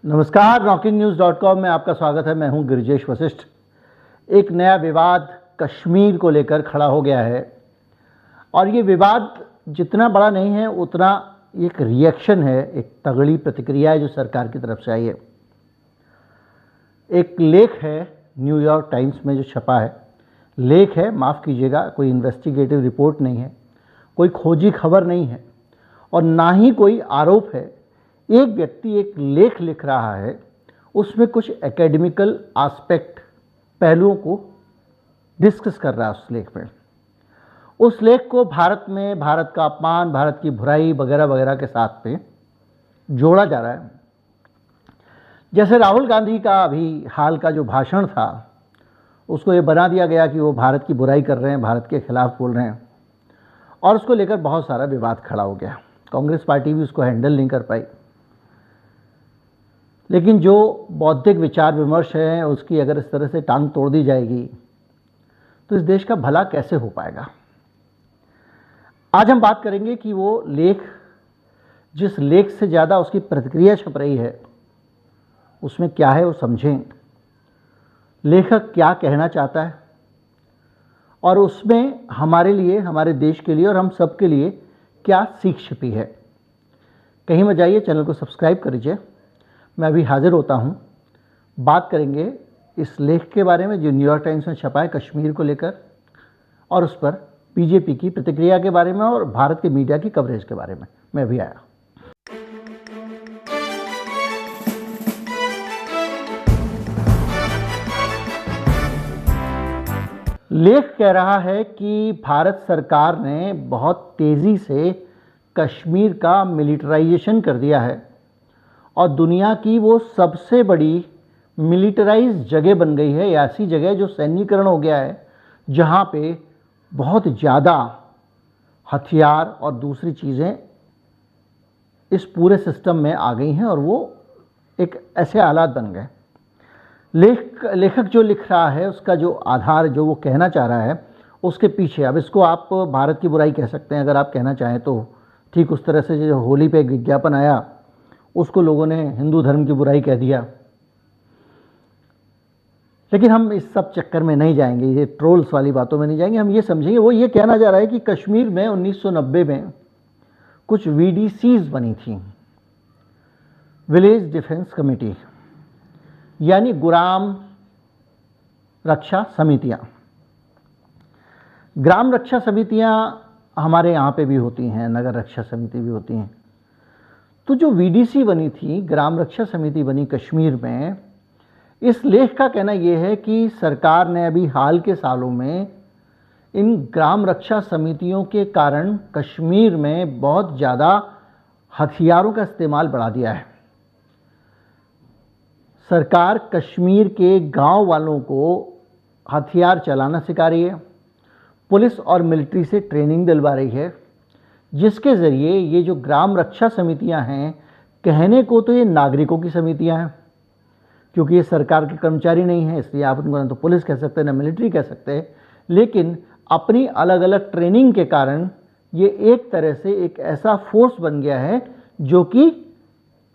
नमस्कार, rockingnews.com में आपका स्वागत है। मैं हूं गिरिजेश वशिष्ठ। एक नया विवाद कश्मीर को लेकर खड़ा हो गया है और ये विवाद जितना बड़ा नहीं है उतना एक रिएक्शन है, एक तगड़ी प्रतिक्रिया है जो सरकार की तरफ से आई है। एक लेख है न्यूयॉर्क टाइम्स में जो छपा है, लेख है, माफ़ कीजिएगा, कोई इन्वेस्टिगेटिव रिपोर्ट नहीं है, कोई खोजी खबर नहीं है और ना ही कोई आरोप है। एक व्यक्ति एक लेख लिख रहा है, उसमें कुछ एकेडमिकल एस्पेक्ट पहलुओं को डिस्कस कर रहा है। उस लेख में, उस लेख को भारत में भारत का अपमान, भारत की बुराई वगैरह वगैरह के साथ में जोड़ा जा रहा है। जैसे राहुल गांधी का अभी हाल का जो भाषण था, उसको ये बना दिया गया कि वो भारत की बुराई कर रहे हैं, भारत के खिलाफ बोल रहे हैं और उसको लेकर बहुत सारा विवाद खड़ा हो गया। कांग्रेस पार्टी भी उसको हैंडल नहीं कर पाई। लेकिन जो बौद्धिक विचार विमर्श है उसकी अगर इस तरह से टांग तोड़ दी जाएगी तो इस देश का भला कैसे हो पाएगा। आज हम बात करेंगे कि वो लेख, जिस लेख से ज़्यादा उसकी प्रतिक्रिया छप रही है, उसमें क्या है वो समझें। लेखक क्या कहना चाहता है और उसमें हमारे लिए, हमारे देश के लिए और हम सब के लिए क्या सीख छिपी है। कहीं मत जाइए, चैनल को सब्सक्राइब कर लीजिए। मैं अभी हाजिर होता हूं। बात करेंगे इस लेख के बारे में जो न्यूयॉर्क टाइम्स में छपा है कश्मीर को लेकर, और उस पर बीजेपी की प्रतिक्रिया के बारे में और भारत के मीडिया की कवरेज के बारे में। मैं अभी आया। लेख कह रहा है कि भारत सरकार ने बहुत तेज़ी से कश्मीर का मिलिटराइजेशन कर दिया है और दुनिया की वो सबसे बड़ी मिलिटराइज जगह बन गई है, ऐसी जगह जो सैन्यीकरण हो गया है, जहाँ पे बहुत ज़्यादा हथियार और दूसरी चीज़ें इस पूरे सिस्टम में आ गई हैं और वो एक ऐसे हालात बन गए। लेखक जो लिख रहा है उसका जो आधार, जो वो कहना चाह रहा है, उसके पीछे, अब इसको आप भारत की बुराई कह सकते हैं अगर आप कहना चाहें तो। ठीक उस तरह से जो होली पे एक विज्ञापन आया, उसको लोगों ने हिंदू धर्म की बुराई कह दिया। लेकिन हम इस सब चक्कर में नहीं जाएंगे, ये ट्रोल्स वाली बातों में नहीं जाएंगे। हम ये समझेंगे, वो ये कहना जा रहा है कि कश्मीर में 1990 में कुछ वीडीसीज बनी थी, विलेज डिफेंस कमेटी, यानी ग्राम रक्षा समितियां। ग्राम रक्षा समितियां हमारे यहाँ पे भी होती हैं, नगर रक्षा समिति भी होती हैं। तो जो वीडीसी बनी थी, ग्राम रक्षा समिति बनी कश्मीर में, इस लेख का कहना यह है कि सरकार ने अभी हाल के सालों में इन ग्राम रक्षा समितियों के कारण कश्मीर में बहुत ज़्यादा हथियारों का इस्तेमाल बढ़ा दिया है। सरकार कश्मीर के गांव वालों को हथियार चलाना सिखा रही है, पुलिस और मिलिट्री से ट्रेनिंग दिलवा रही है, जिसके ज़रिए ये जो ग्राम रक्षा समितियां हैं, कहने को तो ये नागरिकों की समितियां हैं क्योंकि ये सरकार के कर्मचारी नहीं हैं, इसलिए आप उनको ना तो पुलिस कह सकते हैं ना मिलिट्री कह सकते हैं, लेकिन अपनी अलग अलग ट्रेनिंग के कारण ये एक तरह से एक ऐसा फोर्स बन गया है जो कि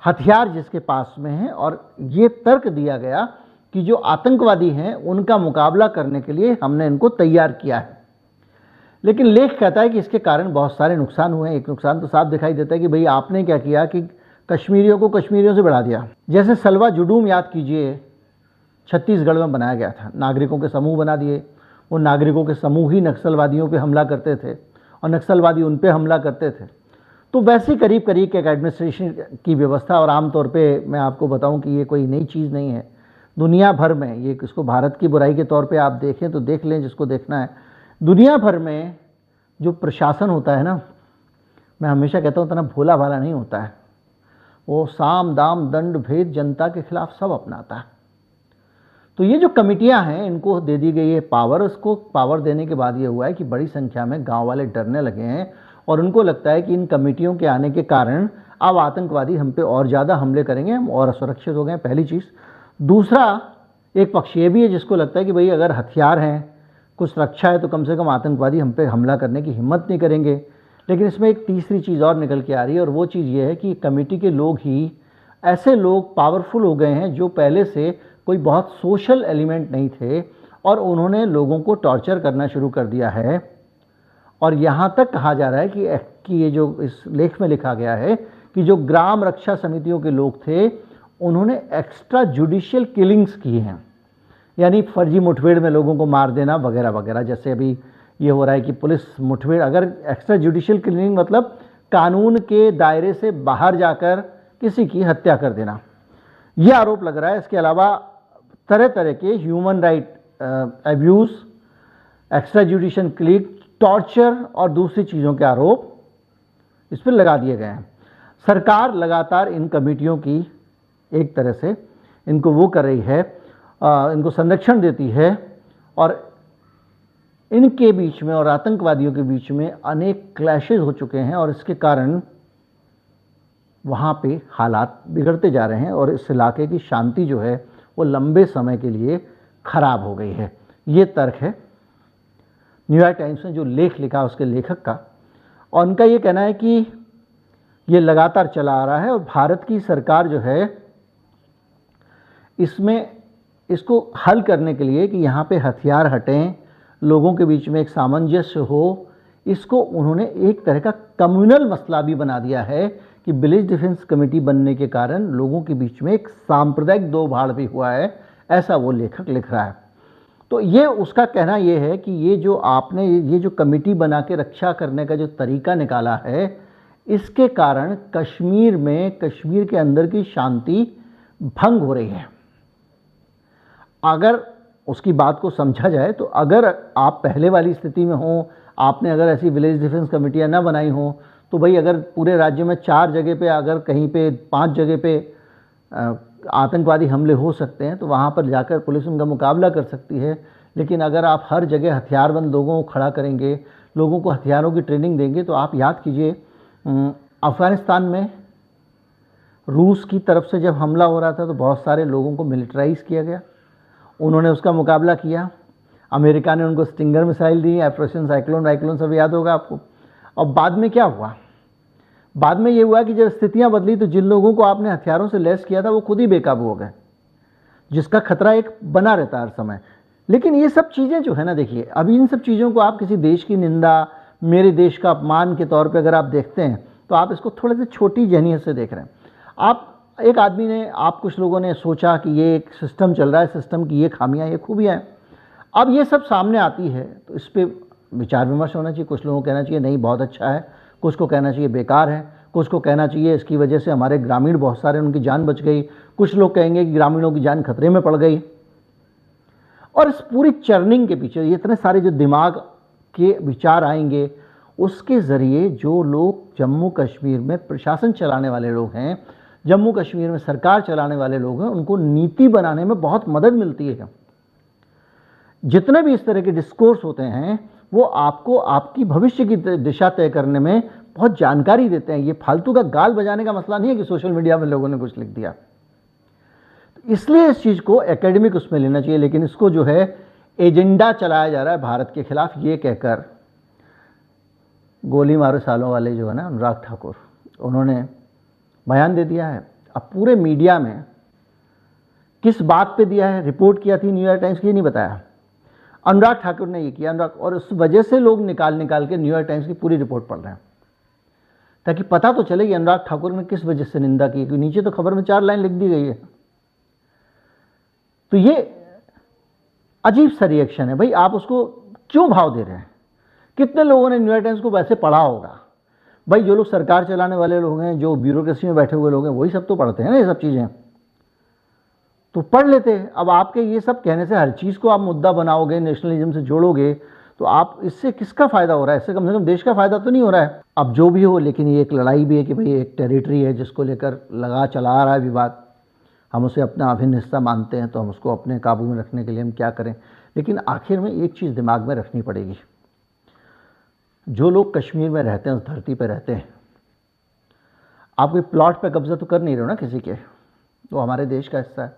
हथियार जिसके पास में है, और ये तर्क दिया गया कि जो आतंकवादी हैं उनका मुकाबला करने के लिए हमने इनको तैयार किया है। लेकिन लेख कहता है कि इसके कारण बहुत सारे नुकसान हुए हैं। एक नुकसान तो साफ दिखाई देता है कि भाई आपने क्या किया कि कश्मीरियों को कश्मीरियों से बढ़ा दिया। जैसे सलवा जुडूम याद कीजिए, छत्तीसगढ़ में बनाया गया था, नागरिकों के समूह बना दिए। वो नागरिकों के समूह ही नक्सलवादियों पे हमला करते थे और नक्सलवादी उन पे हमला करते थे। तो वैसे करीब करीब एक एडमिनिस्ट्रेशन की व्यवस्था, और आमतौर पर मैं आपको बताऊँ कि ये कोई नई चीज़ नहीं है, दुनिया भर में ये, इसको भारत की बुराई के तौर पर आप देखें तो देख लें जिसको देखना है। दुनिया भर में जो प्रशासन होता है ना, मैं हमेशा कहता हूँ, इतना भोला भाला नहीं होता है। वो साम दाम दंड भेद जनता के खिलाफ सब अपनाता है। तो ये जो कमिटियां हैं, इनको दे दी गई है पावर। उसको पावर देने के बाद ये हुआ है कि बड़ी संख्या में गांव वाले डरने लगे हैं और उनको लगता है कि इन कमेटियों के आने के कारण अब आतंकवादी हम पे और ज़्यादा हमले करेंगे, हम और असुरक्षित हो गए, पहली चीज़। दूसरा, एक पक्ष ये भी है जिसको लगता है कि भाई अगर हथियार हैं, कुछ रक्षा है, तो कम से कम आतंकवादी हम पे हमला करने की हिम्मत नहीं करेंगे। लेकिन इसमें एक तीसरी चीज़ और निकल के आ रही है, और वो चीज़ ये है कि कमेटी के लोग ही ऐसे लोग पावरफुल हो गए हैं जो पहले से कोई बहुत सोशल एलिमेंट नहीं थे और उन्होंने लोगों को टॉर्चर करना शुरू कर दिया है। और यहाँ तक कहा जा रहा है कि ये जो इस लेख में लिखा गया है कि जो ग्राम रक्षा समितियों के लोग थे उन्होंने एक्स्ट्रा जुडिशियल किलिंग्स की हैं, यानी फर्जी मुठभेड़ में लोगों को मार देना वगैरह वगैरह। जैसे अभी ये हो रहा है कि पुलिस मुठभेड़, अगर एक्स्ट्रा जुडिशियल किलिंग मतलब कानून के दायरे से बाहर जाकर किसी की हत्या कर देना, ये आरोप लग रहा है। इसके अलावा तरह तरह के human right abuse, extra judicial killing, torture और दूसरी चीज़ों के आरोप इस पर लगा दिए गए हैं। सरकार लगातार इन कमेटियों की एक तरह से इनको वो कर रही है, इनको संरक्षण देती है और इनके बीच में और आतंकवादियों के बीच में अनेक क्लैशेस हो चुके हैं और इसके कारण वहाँ पे हालात बिगड़ते जा रहे हैं और इस इलाके की शांति जो है वो लंबे समय के लिए खराब हो गई है। ये तर्क है न्यूयॉर्क टाइम्स ने जो लेख लिखा उसके लेखक का, और उनका ये कहना है कि ये लगातार चला आ रहा है और भारत की सरकार जो है इसको हल करने के लिए कि यहाँ पे हथियार हटें, लोगों के बीच में एक सामंजस्य हो, इसको उन्होंने एक तरह का कम्युनल मसला भी बना दिया है कि विलेज डिफेंस कमेटी बनने के कारण लोगों के बीच में एक सांप्रदायिक दो भाड़ भी हुआ है, ऐसा वो लेखक लिख रहा है। तो ये उसका कहना ये है कि ये जो आपने ये जो कमेटी बना के रक्षा करने का जो तरीका निकाला है, इसके कारण कश्मीर के अंदर की शांति भंग हो रही है। अगर उसकी बात को समझा जाए तो अगर आप पहले वाली स्थिति में हो, आपने अगर ऐसी विलेज डिफेंस कमेटियां ना बनाई हो, तो भाई अगर पूरे राज्य में 4 जगह पे, अगर कहीं पे 5 जगह पे आतंकवादी हमले हो सकते हैं तो वहाँ पर जाकर पुलिस उनका मुकाबला कर सकती है। लेकिन अगर आप हर जगह हथियारबंद लोगों को खड़ा करेंगे, लोगों को हथियारों की ट्रेनिंग देंगे, तो आप याद कीजिए अफ़गानिस्तान में रूस की तरफ से जब हमला हो रहा था तो बहुत सारे लोगों को मिलिटराइज किया गया, उन्होंने उसका मुकाबला किया। अमेरिका ने उनको स्टिंगर मिसाइल दी, ऑपरेशन साइक्लोन सब याद होगा आपको। और बाद में क्या हुआ? बाद में ये हुआ कि जब स्थितियां बदली तो जिन लोगों को आपने हथियारों से लैस किया था वो खुद ही बेकाबू हो गए, जिसका खतरा एक बना रहता है हर समय। लेकिन ये सब चीज़ें जो है ना, देखिए अभी इन सब चीज़ों को आप किसी देश की निंदा, मेरे देश का अपमान के तौर पे अगर आप देखते हैं तो आप इसको थोड़े से छोटी जहनीत से देख रहे हैं। एक आदमी ने, आप कुछ लोगों ने सोचा कि ये एक सिस्टम चल रहा है, सिस्टम की ये खामियां, ये खूबियाँ हैं। अब ये सब सामने आती है तो इस पर विचार विमर्श होना चाहिए। कुछ लोगों को कहना चाहिए नहीं बहुत अच्छा है, कुछ को कहना चाहिए बेकार है, कुछ को कहना चाहिए इसकी वजह से हमारे ग्रामीण बहुत सारे उनकी जान बच गई, कुछ लोग कहेंगे कि ग्रामीणों की जान खतरे में पड़ गई। और इस पूरी चर्निंग के पीछे इतने सारे जो दिमाग के विचार आएंगे, उसके ज़रिए जो लोग जम्मू कश्मीर में प्रशासन चलाने वाले लोग हैं, जम्मू कश्मीर में सरकार चलाने वाले लोग हैं, उनको नीति बनाने में बहुत मदद मिलती है। जितने भी इस तरह के डिस्कोर्स होते हैं वो आपको आपकी भविष्य की दिशा तय करने में बहुत जानकारी देते हैं। ये फालतू का गाल बजाने का मसला नहीं है कि सोशल मीडिया में लोगों ने कुछ लिख दिया। इसलिए इस चीज़ को एकेडमिक उसमें लेना चाहिए, लेकिन इसको जो है एजेंडा चलाया जा रहा है भारत के खिलाफ, ये कहकर गोली मारो सालों वाले जो है ना अनुराग ठाकुर, उन्होंने बयान दे दिया है। अब पूरे मीडिया में किस बात पे दिया है, रिपोर्ट किया थी न्यूयॉर्क टाइम्स की, नहीं बताया। अनुराग ठाकुर ने ये किया, और उस वजह से लोग निकाल के न्यूयॉर्क टाइम्स की पूरी रिपोर्ट पढ़ रहे हैं ताकि पता तो चले कि अनुराग ठाकुर ने किस वजह से निंदा की, क्योंकि नीचे तो खबर में 4 लाइन लिख दी गई है। तो ये अजीब सा रिएक्शन है भाई, आप उसको क्यों भाव दे रहे हैं? कितने लोगों ने न्यूयॉर्क टाइम्स को वैसे पढ़ा होगा? भाई जो लोग सरकार चलाने वाले लोग हैं, जो ब्यूरोक्रेसी में बैठे हुए लोग हैं, वही सब तो पढ़ते हैं ना ये सब चीज़ें, तो पढ़ लेते हैं। अब आपके ये सब कहने से हर चीज़ को आप मुद्दा बनाओगे, नेशनलिज्म से जोड़ोगे, तो आप इससे किसका फ़ायदा हो रहा है? इससे कम से कम देश का फ़ायदा तो नहीं हो रहा है। अब जो भी हो, लेकिन ये एक लड़ाई भी है कि भाई एक टेरिटरी है जिसको लेकर चला आ रहा है विवाद, हम उसे अपना अभिन्न हिस्सा मानते हैं, तो हम उसको अपने काबू में रखने के लिए हम क्या करें। लेकिन आखिर में एक चीज़ दिमाग में रखनी पड़ेगी, जो लोग कश्मीर में रहते हैं, उस धरती पर रहते हैं, आप कोई प्लॉट पे कब्जा तो कर नहीं रहे हो ना किसी के, वो हमारे देश का हिस्सा है।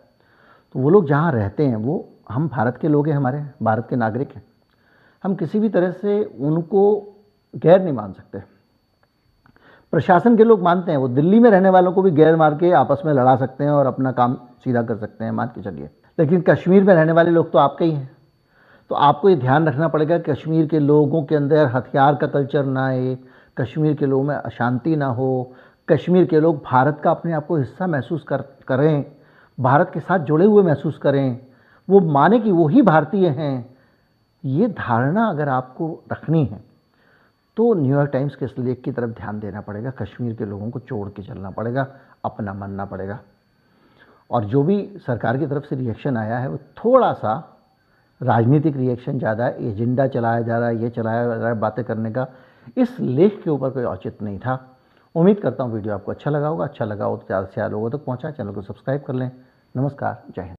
तो वो लोग जहाँ रहते हैं वो हम भारत के लोग हैं, हमारे भारत के नागरिक हैं, हम किसी भी तरह से उनको गैर नहीं मान सकते। प्रशासन के लोग मानते हैं, वो दिल्ली में रहने वालों को भी गैर मार के आपस में लड़ा सकते हैं और अपना काम सीधा कर सकते हैं, मान के चलिए। लेकिन कश्मीर में रहने वाले लोग तो आपके ही हैं। तो आपको ये ध्यान रखना पड़ेगा कि कश्मीर के लोगों के अंदर हथियार का कल्चर ना आए, कश्मीर के लोगों में अशांति ना हो, कश्मीर के लोग भारत का अपने आप को हिस्सा महसूस करें, भारत के साथ जुड़े हुए महसूस करें, वो माने कि वो ही भारतीय हैं। ये धारणा अगर आपको रखनी है तो न्यूयॉर्क टाइम्स के इस लेख की तरफ ध्यान देना पड़ेगा। कश्मीर के लोगों को छोड़ के चलना पड़ेगा, अपना मानना पड़ेगा। और जो भी सरकार की तरफ से रिएक्शन आया है वो थोड़ा सा राजनीतिक रिएक्शन ज़्यादा है, एजेंडा चलाया जा रहा है, ये चलाया जा रहा है बातें करने का। इस लेख के ऊपर कोई औचित्य नहीं था। उम्मीद करता हूँ वीडियो आपको अच्छा लगा होगा। अच्छा लगा हो तो ज़्यादा से ज़्यादा लोगों तक पहुँचा। चैनल को सब्सक्राइब कर लें। नमस्कार, जय हिंद।